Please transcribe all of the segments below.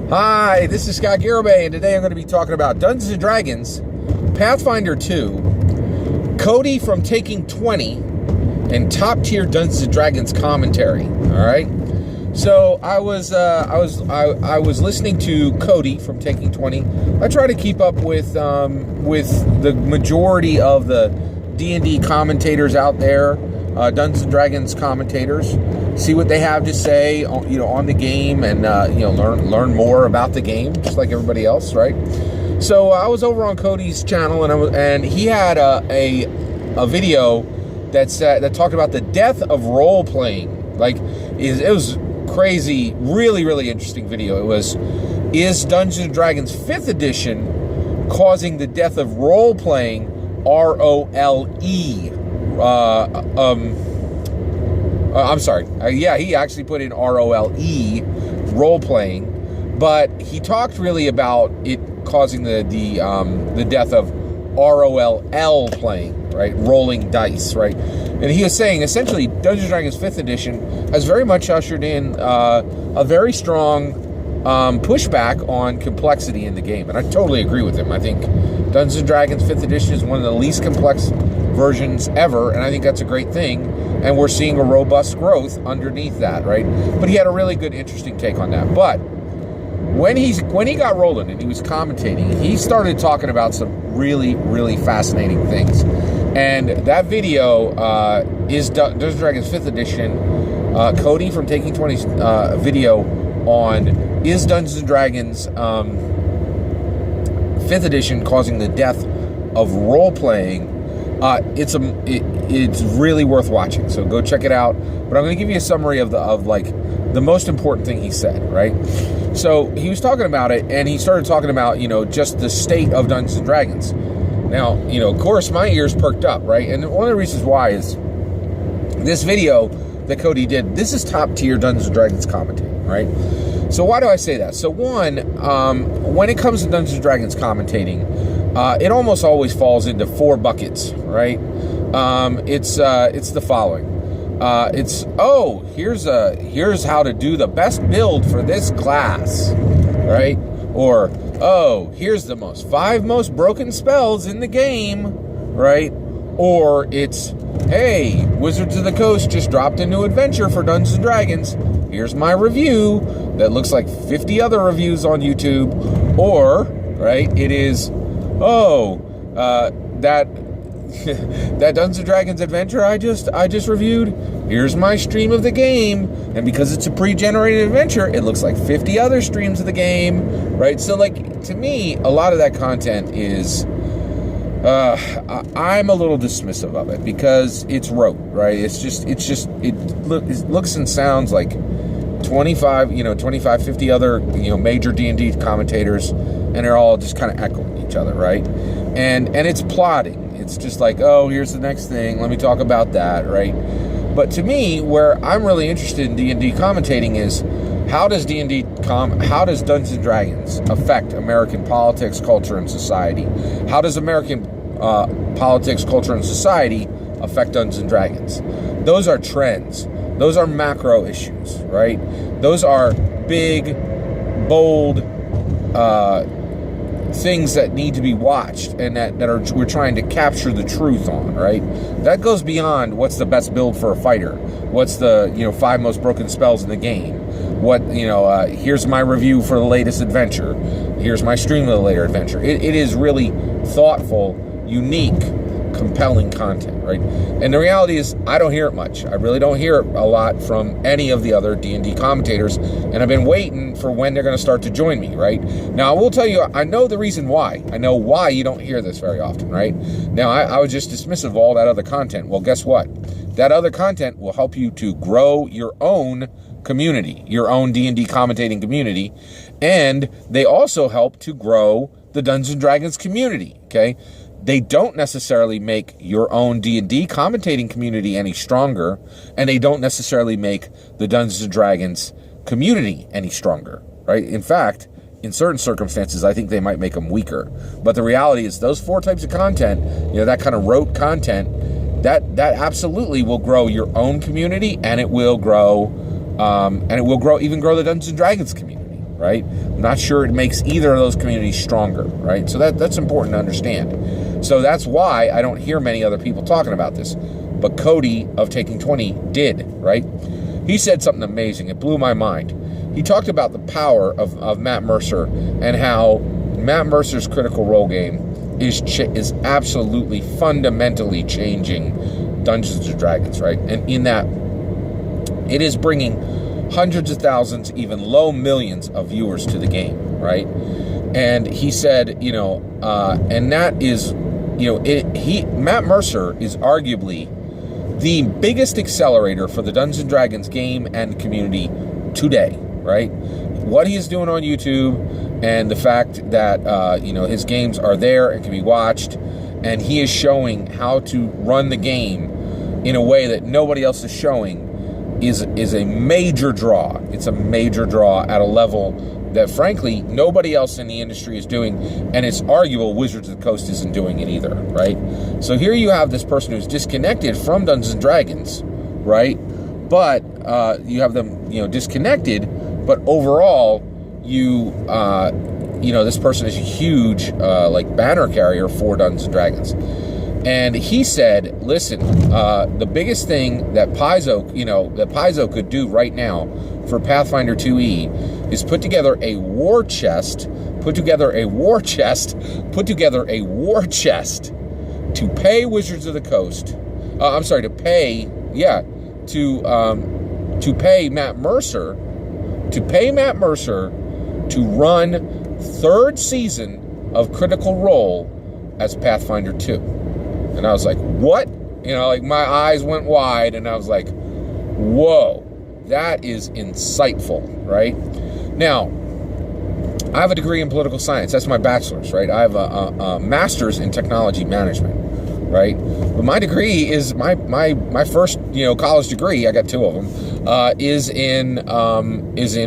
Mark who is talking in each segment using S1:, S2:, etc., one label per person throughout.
S1: Hi, this is Scott Garibay, and today I'm going to be talking about Dungeons & Dragons, Pathfinder 2, Cody from Taking20, and top-tier Dungeons & Dragons commentary. All right. So I was listening to Cody from Taking20. I try to keep up with the majority of the D&D commentators out there, Dungeons & Dragons commentators. See what they have to say, on the game, and learn more about the game, just like everybody else, right? So I was over on Cody's channel, and he had a video that talked about the death of role playing. Like, it was crazy, really, really interesting video. It was, is Dungeons & Dragons 5th edition causing the death of role playing? ROLE. I'm sorry. Yeah, he actually put in ROLE, role playing, but he talked really about it causing the death of ROLL playing, right? Rolling dice, right? And he was saying essentially Dungeons & Dragons 5th edition has very much ushered in a very strong pushback on complexity in the game, and I totally agree with him. I think Dungeons & Dragons 5th edition is one of the least complex versions ever, and I think that's a great thing, and we're seeing a robust growth underneath that, right? But he had a really good, interesting take on that. But when he got rolling and he was commentating, he started talking about some really, really fascinating things. And that video is Dungeons & Dragons 5th edition, Cody from Taking20's video on is Dungeons & Dragons 5th edition causing the death of role-playing. It's really worth watching, so go check it out. But I'm going to give you a summary of the most important thing he said, right? So he was talking about it, and he started talking about, just the state of Dungeons & Dragons. Now, of course, my ears perked up, right? And one of the reasons why is this video that Cody did, this is top-tier Dungeons & Dragons commentating, right? So why do I say that? So one, when it comes to Dungeons & Dragons commentating, it almost always falls into 4 buckets, right? It's the following. Here's how to do the best build for this class, right? Or, here's the 5 most broken spells in the game, right? Or it's, hey, Wizards of the Coast just dropped a new adventure for Dungeons & Dragons. Here's my review that looks like 50 other reviews on YouTube. Or, right, it is, that Dungeons & Dragons adventure I just reviewed, here's my stream of the game, and because it's a pre-generated adventure, it looks like 50 other streams of the game, right? So, to me, a lot of that content is, I'm a little dismissive of it because it's rote, right? It looks and sounds like 25, 50 other, major D&D commentators, and they're all just kind of echoing each other, right? And it's plotting. It's just like, here's the next thing, let me talk about that, right? But to me, where I'm really interested in D&D commentating is, how does Dungeons & Dragons affect American politics, culture, and society? How does American politics, culture, and society affect Dungeons & Dragons? Those are trends. Those are macro issues, right? Those are big, bold things that need to be watched, and we're trying to capture the truth on, right? That goes beyond what's the best build for a fighter, what's the 5 most broken spells in the game, what here's my review for the latest adventure, here's my stream of the later adventure. It is really thoughtful, unique, compelling content, right? And the reality is, I don't hear it much. I really don't hear it a lot from any of the other D&D commentators, and I've been waiting for when they're going to start to join me, right? Now, I will tell you, I know the reason why. I know why you don't hear this very often, right? Now, I was just dismissive of all that other content. Well, guess what? That other content will help you to grow your own community, your own D&D commentating community, and they also help to grow the Dungeons & Dragons community, okay? They don't necessarily make your own D&D commentating community any stronger, and they don't necessarily make the Dungeons & Dragons community any stronger, right? In fact, in certain circumstances, I think they might make them weaker. But the reality is, those 4 types of content, that kind of rote content, that absolutely will grow your own community, and it will grow, even grow the Dungeons & Dragons community. right? I'm not sure it makes either of those communities stronger, right? So that's important to understand. So that's why I don't hear many other people talking about this. But Cody of Taking20 did, right? He said something amazing. It blew my mind. He talked about the power of Matt Mercer and how Matt Mercer's Critical Role game is absolutely fundamentally changing Dungeons & Dragons, right? And in that, it is bringing hundreds of thousands, even low millions of viewers to the game, right? And he said, and that is, Matt Mercer is arguably the biggest accelerator for the Dungeons & Dragons game and community today, right? What he is doing on YouTube and the fact that, his games are there and can be watched, and he is showing how to run the game in a way that nobody else is showing is a major draw. It's a major draw at a level that, frankly, nobody else in the industry is doing, and it's arguable Wizards of the Coast isn't doing it either, right? So here you have this person who's disconnected from Dungeons & Dragons, right? But you have them, disconnected, but overall, this person is a huge, banner carrier for Dungeons & Dragons. And he said, listen, the biggest thing that Paizo could do right now for Pathfinder 2E is put together a war chest to pay Wizards of the Coast. To pay Matt Mercer to run third season of Critical Role as Pathfinder 2. And I was like, what? My eyes went wide, and I was like, whoa, that is insightful, right? Now, I have a degree in political science. That's my bachelor's, right? I have a master's in technology management, right? But my degree is my first, college degree. I got two of them. Is in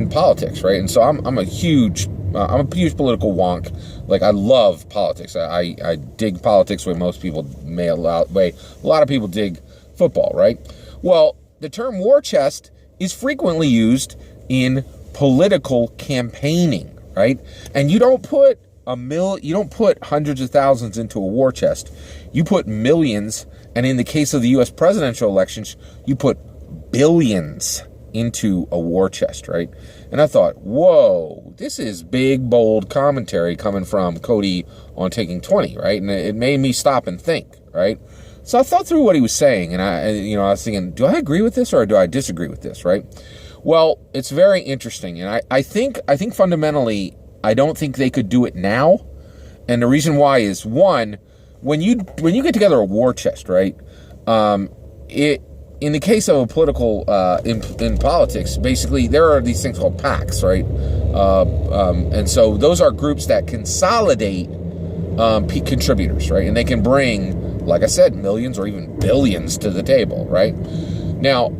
S1: politics, right? And so I'm a huge political wonk. Like, I love politics. I dig politics way most people way a lot of people dig football, right? Well, the term war chest is frequently used in political campaigning, right? And you don't put hundreds of thousands into a war chest. You put millions, and in the case of the U.S. presidential elections, you put billions into a war chest, right? And I thought, whoa, this is big, bold commentary coming from Cody on Taking20, right? And it made me stop and think, right? So I thought through what he was saying, and I was thinking, do I agree with this or do I disagree with this, right? Well, it's very interesting, and I think fundamentally, I don't think they could do it now, and the reason why is, one, when you get together a war chest, right? In the case of a political, in politics, basically, there are these things called PACs, right? And so those are groups that consolidate contributors, right? And they can bring, like I said, millions or even billions to the table, right? Now,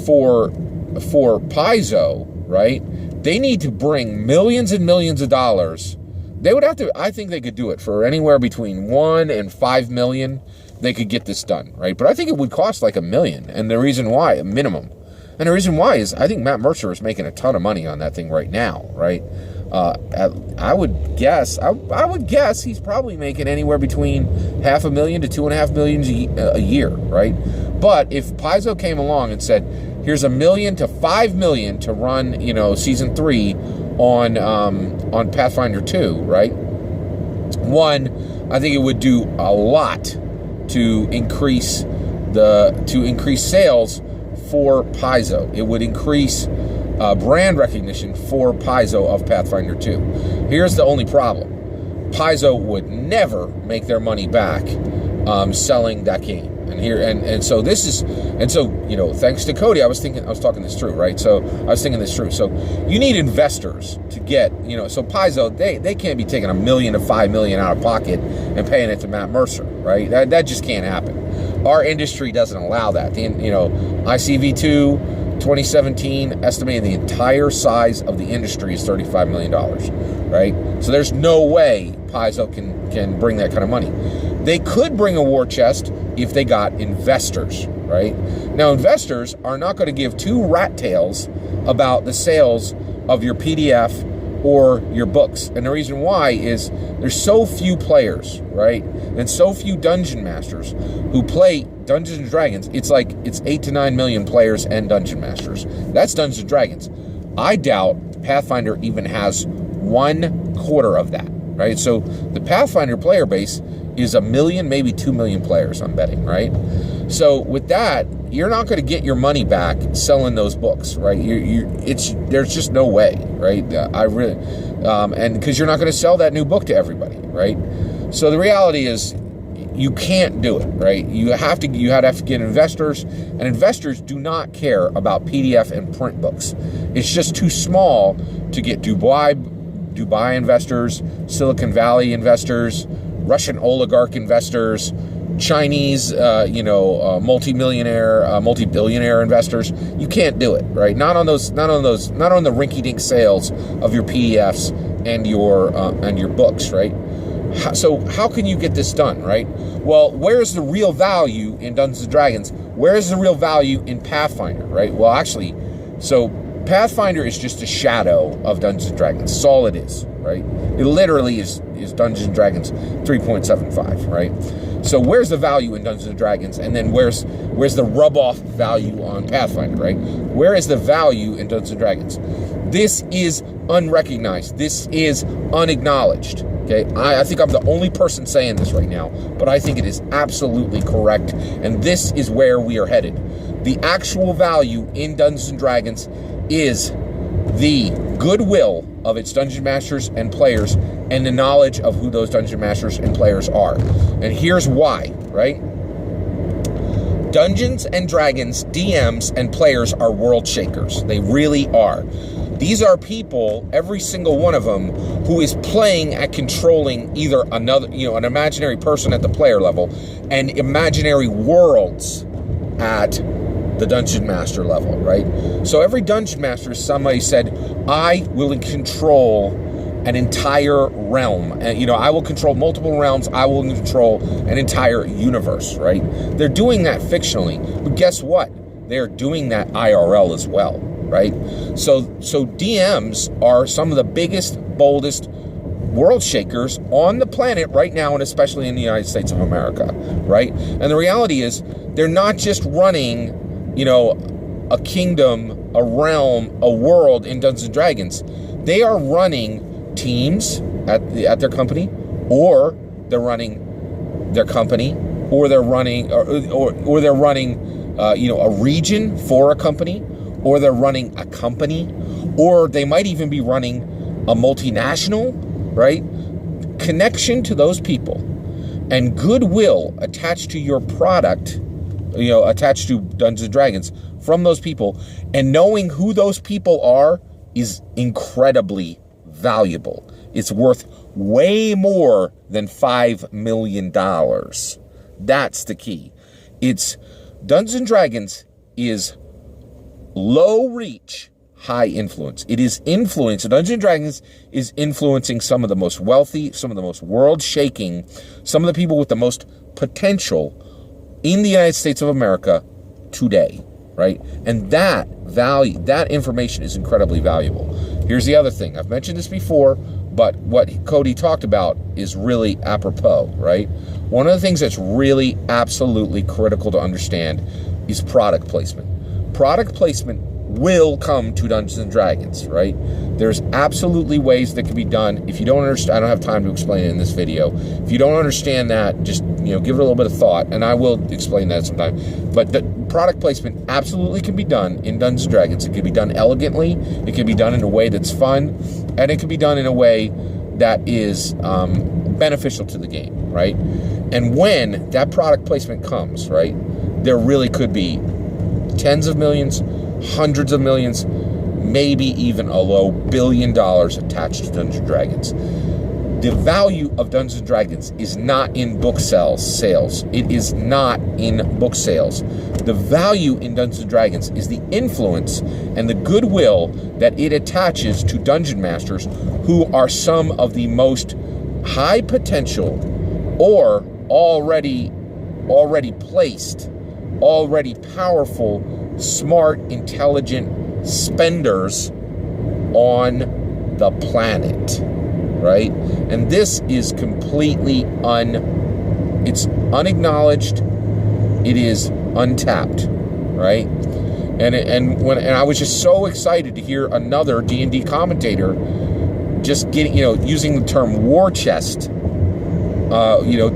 S1: for Paizo, right, they need to bring millions and millions of dollars. They would have to, I think they could do it for anywhere between 1 and 5 million. They could get this done, right? But I think it would cost like $1 million, and the reason why, a minimum. And the reason why is I think Matt Mercer is making a ton of money on that thing right now, right? I would guess he's probably making anywhere between $500,000 to $2.5 million a year, right? But if Paizo came along and said, here's $1 million to $5 million to run, season 3 on Pathfinder 2, right? One, I think it would do a lot to increase sales for Paizo. It would increase brand recognition for Paizo of Pathfinder 2. Here's the only problem. Paizo would never make their money back selling that game. And so thanks to Cody, I was talking this through, right? So I was thinking this through. So you need investors to get, so Paizo, they can't be taking $1 million to $5 million out of pocket and paying it to Matt Mercer, right? That just can't happen. Our industry doesn't allow that. ICV2 2017 estimated the entire size of the industry is $35 million, right? So there's no way Paizo can bring that kind of money. They could bring a war chest if they got investors, right? Now, investors are not going to give two rat tails about the sales of your PDF or your books. And the reason why is there's so few players, right? And so few dungeon masters who play Dungeons and Dragons. It's 8 to 9 million players and dungeon masters. That's Dungeons and Dragons. I doubt Pathfinder even has 1/4 of that, right? So the Pathfinder player base is 1 million, maybe 2 million players, I'm betting, right? So with that, you're not going to get your money back selling those books, right? There's just no way, right? And because you're not going to sell that new book to everybody, right? So the reality is, you can't do it, right? You have to get investors, and investors do not care about PDF and print books. It's just too small to get Dubai investors, Silicon Valley investors, Russian oligarch investors, Chinese, multi-millionaire, multi-billionaire investors. You can't do it, right? Not on the rinky-dink sales of your PDFs and your books, right? So how can you get this done, right? Well, where's the real value in Dungeons and Dragons? Where's the real value in Pathfinder, right? Well, actually, so Pathfinder is just a shadow of Dungeons and Dragons. That's all it is, right? It literally is Dungeons and Dragons 3.75, right? So where's the value in Dungeons and Dragons? And then where's the rub-off value on Pathfinder, right? Where is the value in Dungeons and Dragons? This is unrecognized. This is unacknowledged. Okay, I think I'm the only person saying this right now, but I think it is absolutely correct, and this is where we are headed. The actual value in Dungeons & Dragons is the goodwill of its dungeon masters and players and the knowledge of who those dungeon masters and players are. And here's why, right? Dungeons & Dragons DMs and players are world shakers. They really are. These are people, every single one of them, who is playing at controlling either an imaginary person at the player level and imaginary worlds at the dungeon master level, right? So every dungeon master, somebody said, I will control an entire realm. And, I will control multiple realms. I will control an entire universe, right? They're doing that fictionally. But guess what? They're doing that IRL as well, right? So DMs are some of the biggest, boldest world shakers on the planet right now, and especially in the United States of America, right? And the reality is, they're not just running, a kingdom, a realm, a world in Dungeons and Dragons. They are running teams at their company, or they're running their company, or they're running or they're running a region for a company, or they're running a company, or they might even be running a multinational, right? Connection to those people and goodwill attached to your product, attached to Dungeons & Dragons from those people, and knowing who those people are is incredibly valuable. It's worth way more than $5 million. That's the key. Dungeons & Dragons is low reach, high influence. It is influence. Dungeons & Dragons is influencing some of the most wealthy, some of the most world-shaking, some of the people with the most potential in the United States of America today, right? And that value, that information is incredibly valuable. Here's the other thing. I've mentioned this before, but what Cody talked about is really apropos, right? One of the things that's really absolutely critical to understand is product placement. Product placement will come to Dungeons and Dragons, right? There's absolutely ways that can be done. If you don't understand, I don't have time to explain it in this video. If you don't understand that, just give it a little bit of thought, and I will explain that sometime. But the product placement absolutely can be done in Dungeons and Dragons. It can be done elegantly. It can be done in a way that's fun, and it can be done in a way that is beneficial to the game, right? And when that product placement comes, right, there really could be tens of millions, hundreds of millions, maybe even a low $1 billion attached to Dungeons & Dragons. The value of Dungeons & Dragons is not in book sales. It is not in book sales. The value in Dungeons & Dragons is the influence and the goodwill that it attaches to dungeon masters who are some of the most high potential or already placed, already powerful, smart, intelligent spenders on the planet, right? And this is completely it's unacknowledged. It is untapped, right? And I was just so excited to hear another D&D commentator just getting, using the term Warchest,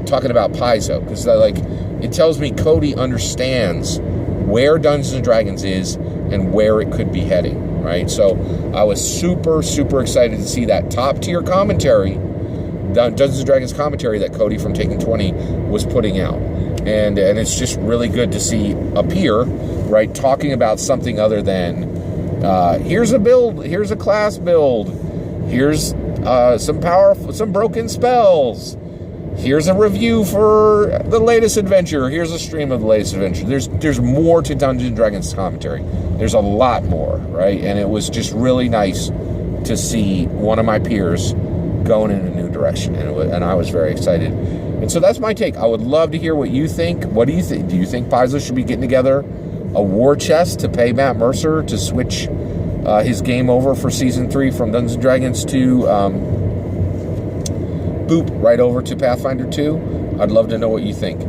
S1: talking about Paizo, because like it tells me Cody understands where Dungeons and Dragons is and where it could be heading, right? So I was super, super excited to see that top tier commentary, Dungeons and Dragons commentary that Cody from Taking20 was putting out. And it's just really good to see appear, right, talking about something other than here's a build, here's a class build, here's some broken spells, here's a review for the latest adventure, here's a stream of the latest adventure. There's more to Dungeons & Dragons commentary. There's a lot more, right? And it was just really nice to see one of my peers going in a new direction, and I was very excited. And so that's my take. I would love to hear what you think. What do you think? Do you think Paizo should be getting together a war chest to pay Matt Mercer to switch his game over for Season 3 from Dungeons & Dragons to boop right over to Pathfinder 2? I'd love to know what you think.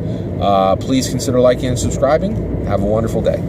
S1: Please consider liking and subscribing. Have a wonderful day.